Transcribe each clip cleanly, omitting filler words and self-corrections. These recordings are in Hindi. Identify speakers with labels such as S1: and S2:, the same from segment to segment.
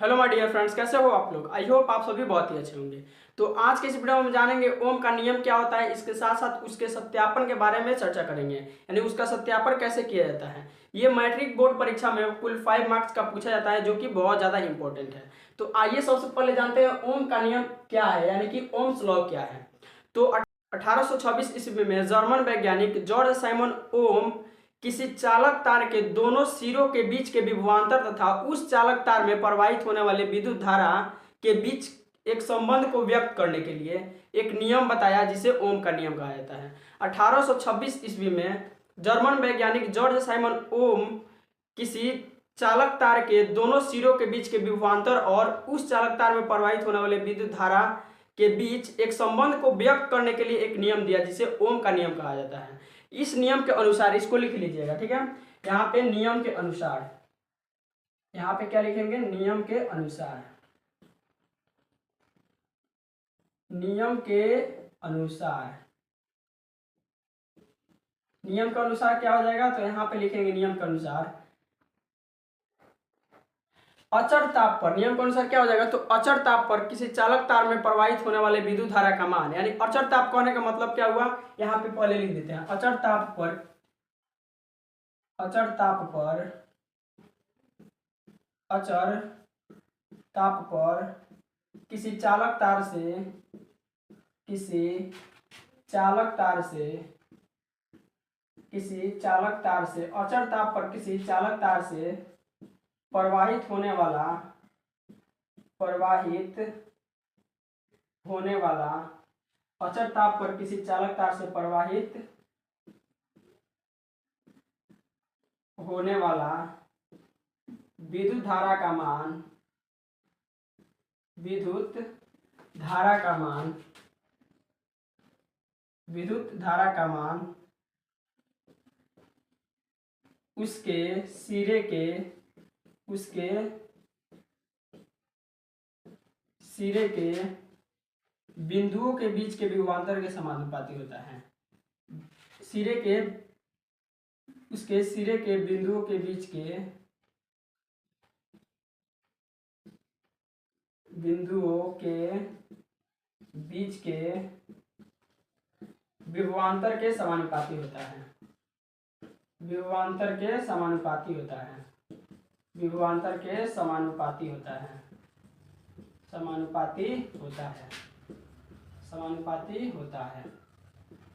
S1: हेलो माय डियर फ्रेंड्स, कैसे हो आप लोग। आई होप आप सभी बहुत ही अच्छे होंगे। तो आज के इस वीडियो में हम जानेंगे ओम का नियम क्या होता है, इसके साथ साथ उसके सत्यापन के बारे में चर्चा करेंगे, यानी उसका सत्यापन कैसे किया जाता है। ये मैट्रिक बोर्ड परीक्षा में कुल 5 मार्क्स का पूछा जाता है, जो कि बहुत ज़्यादा इंपॉर्टेंट है। तो आइए सबसे पहले जानते हैं ओम का नियम क्या है, यानी कि ओम्स लॉ क्या है। तो 1826 ईस्वी में जर्मन वैज्ञानिक जॉर्ज साइमन ओम किसी चालक तार के दोनों सिरों के बीच के विभवांतर तथा उस चालक तार में प्रवाहित होने वाले विद्युत धारा के बीच एक संबंध को व्यक्त करने के लिए एक नियम बताया, जिसे ओम का नियम कहा जाता है। 1826 ईस्वी में जर्मन वैज्ञानिक जॉर्ज साइमन ओम किसी चालक तार के दोनों सिरों के बीच के विभवांतर और उस चालक तार में प्रवाहित होने वाले विद्युत धारा के बीच एक संबंध को व्यक्त करने के लिए एक नियम दिया, जिसे ओम का नियम कहा जाता है। इस नियम के अनुसार, इसको लिख लीजिएगा, ठीक है। यहाँ पे नियम के अनुसार, यहाँ पे क्या लिखेंगे, नियम के अनुसार, नियम के अनुसार, नियम के अनुसार क्या हो जाएगा, तो यहाँ पे लिखेंगे नियम के अनुसार अचर ताप पर, नियम के अनुसार क्या हो जाएगा, तो अचर ताप पर किसी चालक तार में प्रवाहित होने वाले विद्युत धारा का मान, यानी अचर ताप कहने का मतलब क्या हुआ, यहाँ पे पहले लिख देते हैं। अचर ताप पर, अचर ताप पर, अचर ताप पर किसी चालक तार से, किसी चालक तार से, किसी चालक तार से, अचर ताप पर किसी चालक तार से प्रवाहित होने वाला, प्रवाहित होने वाला, अचर ताप पर किसी चालक तार से प्रवाहित होने वाला विद्युत धारा का मान, विद्युत धारा का मान, विद्युत धारा का मान उसके सिरे के, उसके सिरे के बिंदुओं के बीच के विभवांतर के समानुपाती होता है। सिरे के, उसके सिरे के बिंदुओं के बीच के, बिंदुओं के बीच के विभवांतर के समानुपाती होता है, विभवांतर के समानुपाती होता है, विभवांतर के समानुपाती होता है, समानुपाती होता है, समानुपाती होता है।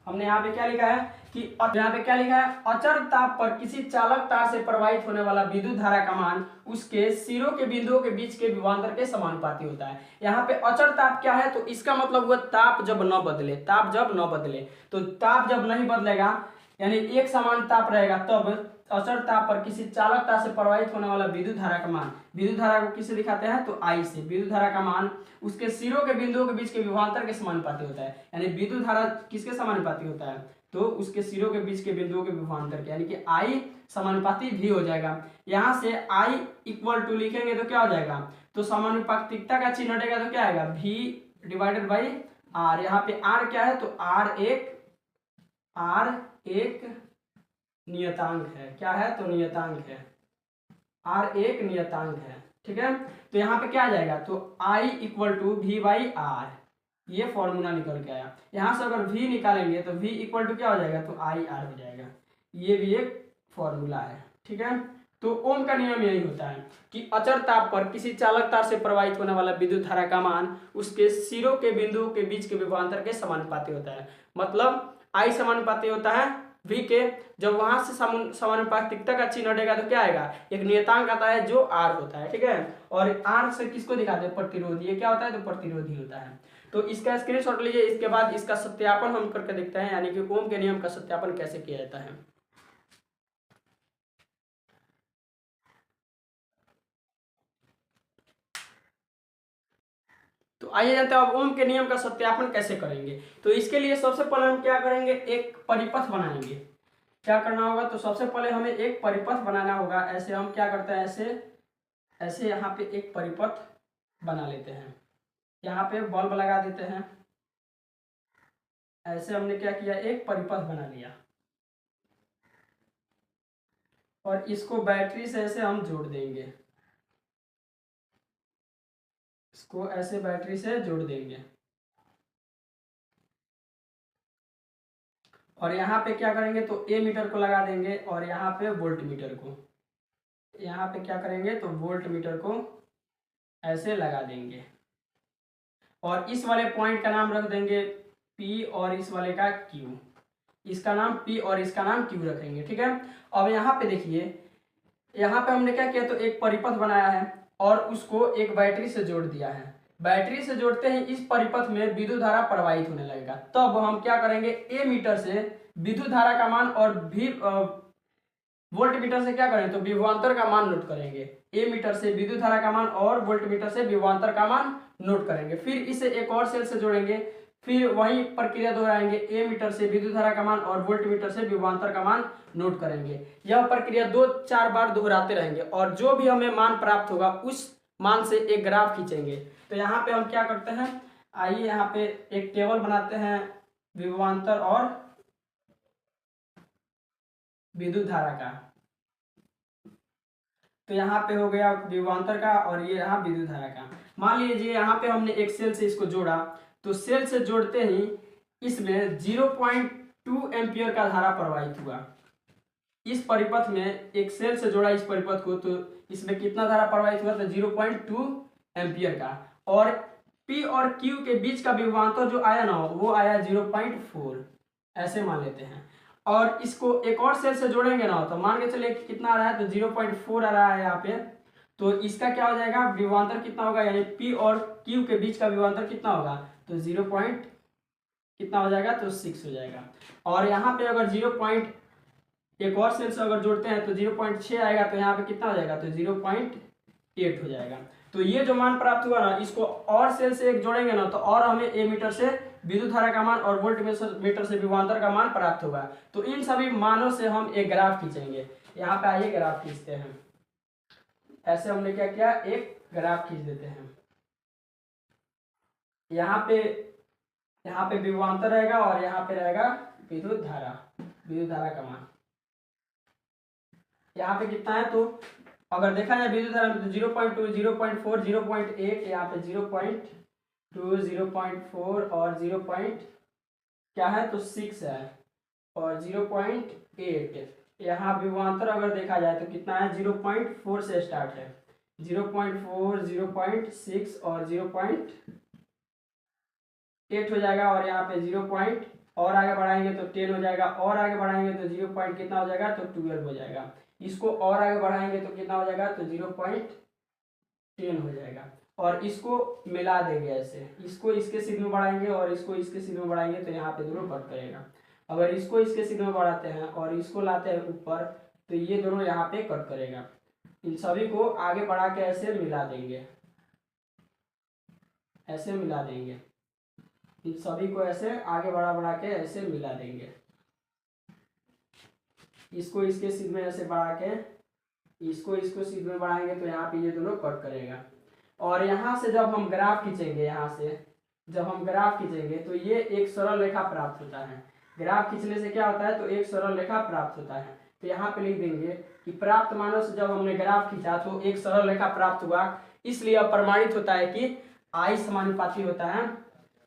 S1: हमने यहाँ पे क्या लिखा है कि यहाँ पे क्या लिखा है, अचर ताप पर किसी चालक तार से प्रवाहित होने वाला विद्युत धारा का मान उसके सिरों के बिंदुओं के बीच के विभवांतर के समानुपाती होता है। यहाँ पे अचर ताप क्या है, तो इसका मतलब हुआ ताप जब न बदले, ताप जब न बदले। तो ताप जब नहीं बदलेगा, यानी एक समान ताप रहेगा, तब अचर ताप पर किसी चालक तार से प्रवाहित होने वाला विद्युत धारा का मान, विद्युत धारा को किससे दिखाते हैं, तो आई से, विद्युत धारा का मान उसके सिरों के बिंदुओं के बीच के विभवांतर के समानुपाती होता है। यानी विद्युत धारा किसके समानुपाती होता है, तो उसके सिरों के बीच के बिंदुओं के विभवांतर के, यानी कि आई समानुपाती भी हो जाएगा। यहाँ से आई इक्वल टू लिखेंगे तो क्या हो जाएगा, तो समानुपातिकता का चिन्ह हटेगा तो क्या आएगा, भी डिवाइडेड बाई आर। यहाँ पे आर क्या है, तो आर एक नियतांक है। क्या है, तो नियतांक है, आर एक नियतांक है, ठीक है। तो यहाँ पे क्या आ जाएगा, तो I equal to V by R, ये फॉर्मूला निकल के आया। यहाँ से अगर v निकालेंगे तो v इक्वल टू क्या हो जाएगा, तो आई आर हो जाएगा। ये भी एक फॉर्मूला है, ठीक है। तो ओम का नियम यही होता है कि अचर ताप पर किसी चालक तार से प्रवाहित होने वाला विद्युत धारा का मान उसके सिरों के बिंदुओं के बीच के विभवांतर के समानुपाती होता है। मतलब आई समानुपाती होता है v के, जब वहां से समानुपातिकता का चिन्ह हटेगा तो क्या आएगा, एक नियतांक आता है जो r होता है, ठीक है। और r से किसको दिखाते हैं, प्रतिरोधी। ये क्या होता है, तो प्रतिरोधी होता है। तो इसका स्क्रीनशॉट लीजिए, इसके बाद इसका सत्यापन हम करके देखते हैं, यानी कि ओम के नियम का सत्यापन कैसे किया जाता है। तो आइए जानते हैं अब ओम के नियम का सत्यापन कैसे करेंगे। तो इसके लिए सबसे पहले हम क्या करेंगे, एक परिपथ बनाएंगे। क्या करना होगा, तो सबसे पहले हमें एक परिपथ बनाना होगा। ऐसे हम क्या करते हैं, ऐसे ऐसे यहाँ पे एक परिपथ बना लेते हैं, यहाँ पे बल्ब लगा देते हैं। ऐसे हमने क्या किया, एक परिपथ बना लिया और इसको बैटरी से ऐसे हम जोड़ देंगे। इसको ऐसे बैटरी से जोड़ देंगे और यहाँ पे क्या करेंगे तो ए मीटर को लगा देंगे और यहाँ पे वोल्ट मीटर को, यहाँ पे क्या करेंगे तो वोल्ट मीटर को ऐसे लगा देंगे और इस वाले पॉइंट का नाम रख देंगे P और इस वाले का Q, इसका नाम P और इसका नाम Q रखेंगे। ठीक है, अब यहाँ पे देखिए, यहाँ पे हमने क्या किया तो एक परिपथ बनाया है और उसको एक बैटरी से जोड़ दिया है। बैटरी से जोड़ते ही इस परिपथ में विद्युत धारा प्रवाहित होने लगेगा। तब हम क्या करेंगे, ए मीटर से विद्युत धारा का मान और भी वोल्ट मीटर से क्या करें तो विभवांतर का मान नोट करेंगे। ए मीटर से विद्युत धारा का मान और वोल्ट मीटर से विभवांतर का मान नोट करेंगे। फिर इसे एक और सेल से जोड़ेंगे, फिर वही प्रक्रिया दोहराएंगे। ए मीटर से विद्युत धारा का मान और वोल्ट मीटर से विभवांतर का मान नोट करेंगे। यह प्रक्रिया 2-4 बार दोहराते रहेंगे और जो भी हमें मान प्राप्त होगा उस मान से एक ग्राफ खींचेंगे। तो यहाँ पे हम क्या करते हैं, आइए यहाँ पे एक टेबल बनाते हैं विभवांतर और विद्युत धारा का। तो यहाँ पे हो गया विभवांतर का और ये रहा विद्युत धारा का। मान लीजिए यहाँ पे हमने एक सेल से इसको जोड़ा, तो सेल से जोड़ते ही इसमें 0.2 एम्पियर का धारा प्रवाहित हुआ। इस परिपथ में एक सेल से जोड़ा इस परिपथ को, तो इसमें कितना धारा प्रवाहित हुआ तो 0.2 एम्पियर का। और P और Q के बीच का विभवांतर जो आया ना वो आया 0.4, ऐसे मान लेते हैं। और इसको एक और सेल से जोड़ेंगे ना तो मान के चलिए कितना आ रहा है तो 0.4 आ रहा है यहाँ पे। तो इसका क्या हो जाएगा, विभवांतर कितना होगा, यानी P और Q के बीच का विभवांतर कितना होगा तो 0. कितना हो जाएगा तो 6 हो जाएगा। और यहाँ पे अगर एक और सेल से अगर जोड़ते हैं तो 0.6 आएगा, तो यहाँ पे कितना हो जाएगा तो 0.8 हो जाएगा। तो ये जो मान प्राप्त हुआ ना, इसको और सेल से एक जोड़ेंगे ना तो और हमें ए मीटर से विद्युत धारा का मान और वोल्ट मीटर से विभवांतर का मान प्राप्त होगा। तो इन सभी मानों से हम एक ग्राफ खींचेंगे। यहाँ पे आइए ग्राफ खींचते हैं। ऐसे हमने क्या किया, एक ग्राफ खींच देते हैं। यहाँ पे विभवांतर रहेगा और यहाँ पे रहेगा विद्युत धारा का मान। यहाँ पे कितना है तो अगर देखा जाए विद्युत धारा में तो 0.2, 0.4, 0.8, यहाँ पे 0.2, 0.4 और 6 है और 0.8। यहाँ विभवांतर अगर देखा जाए तो कितना है, 0.4 से स्टार्ट है, 0.4, 0.6 और 0.8 हो जाएगा। और यहाँ पे 0. और आगे बढ़ाएंगे तो 10 हो जाएगा, और आगे बढ़ाएंगे तो 0. कितना हो जाएगा तो 12 हो जाएगा। इसको और आगे बढ़ाएंगे तो कितना हो जाएगा तो 0.10 हो जाएगा। और इसको मिला देंगे ऐसे, इसको इसके सिग्नल में बढ़ाएंगे और इसको इसके सिग्नल में बढ़ाएंगे तो यहाँ पे दोनों कट करेगा। अगर इसको इसके सिग्नल में बढ़ाते हैं और इसको लाते हैं ऊपर तो ये दोनों यहाँ पे कट करेगा। इन सभी को आगे बढ़ा के ऐसे मिला देंगे, ऐसे मिला देंगे। इन सभी को ऐसे आगे बढ़ा के ऐसे मिला देंगे। इसको इसके सिग्नल में ऐसे बढ़ा के इसको सिग्नल में बढ़ाएंगे तो यहाँ पे ये दोनों कट करेगा। और यहाँ से जब हम ग्राफ खींचेंगे, यहाँ से जब हम ग्राफ खींचेंगे तो ये एक सरल रेखा प्राप्त होता है। ग्राफ खींचने से क्या होता है तो एक सरल रेखा प्राप्त होता है। तो यहाँ पे लिख देंगे कि प्राप्त मानों से जब हमने ग्राफ खींचा तो एक सरल रेखा प्राप्त हुआ, इसलिए अब प्रमाणित होता है कि I समानुपाती होता है,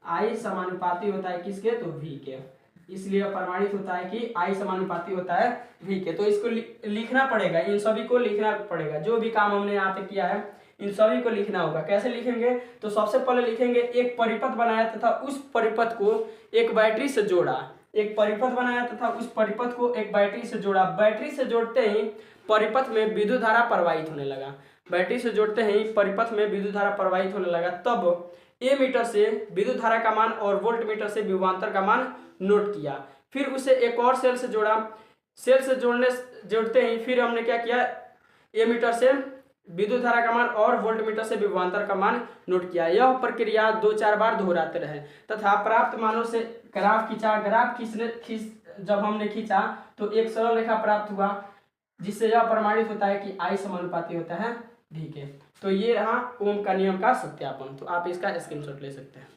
S1: I समानुपाती होता है किसके तो V के। इसलिए प्रमाणित होता है कि I समानुपाती होता है V के। तो इसको लिखना पड़ेगा, इन सभी को लिखना पड़ेगा। जो भी काम हमने यहाँ पे किया है इन सभी को लिखना होगा। कैसे लिखेंगे तो सबसे पहले लिखेंगे एक परिपथ बनाया तथा उस परिपथ को एक बैटरी से जोड़ा। एक परिपथ बनाया तथा उस परिपथ को एक बैटरी से जोड़ा। बैटरी से जोड़ते ही परिपथ में विद्युत धारा प्रवाहित होने लगा। बैटरी से जोड़ते ही परिपथ में विद्युत धारा प्रवाहित होने लगा। तब ए मीटर से विद्युत धारा का मान और वोल्ट मीटर से विभवांतर का मान नोट किया। फिर उसे एक और सेल से जोड़ा। सेल से जोड़ते ही फिर हमने क्या किया, ए मीटर से विद्युत धारा का मान और वोल्ट मीटर से विभवांतर का मान नोट किया। यह प्रक्रिया 2-4 बार दोहराते रहे तथा प्राप्त मानों से ग्राफ खींचा। ग्राफ जब हमने खींचा तो एक सरल रेखा प्राप्त हुआ, जिससे यह प्रमाणित होता है कि I समानुपाती होता है V के। तो ये रहा ओम का नियम का सत्यापन। तो आप इसका स्क्रीनशॉट ले सकते हैं।